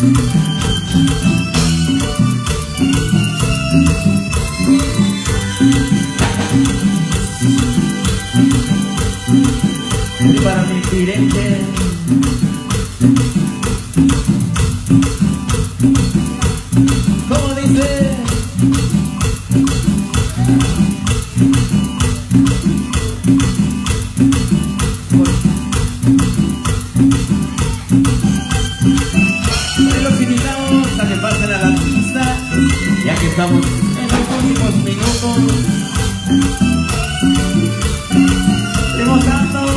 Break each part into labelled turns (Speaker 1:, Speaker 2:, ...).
Speaker 1: Y para mi cliente, ¿cómo dice? Los invitamos a que pasen a la pista, ya que estamos en los últimos minutos. Tenemos tantos.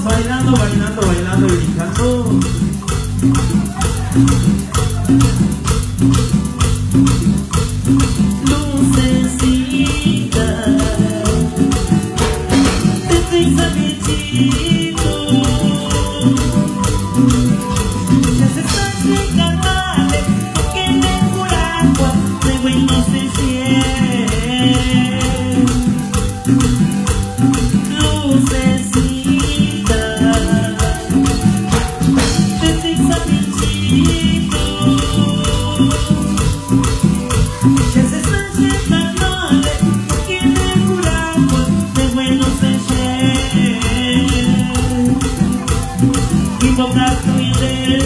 Speaker 1: Bailando y brincando. Lucecita, te estoy sabiendo. Ya se está llegando, porque me curaba de buenos invocar tu interés,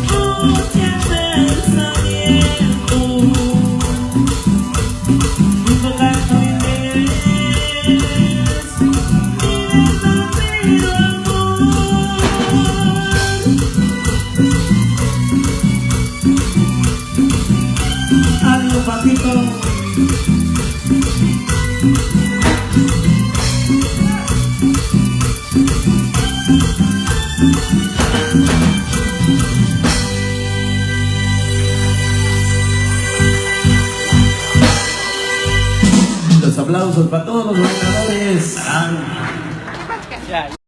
Speaker 1: mucho pensamiento, invocar tu interés, mi verdadero amor. Adiós, papito. Los aplausos para todos los bailadores.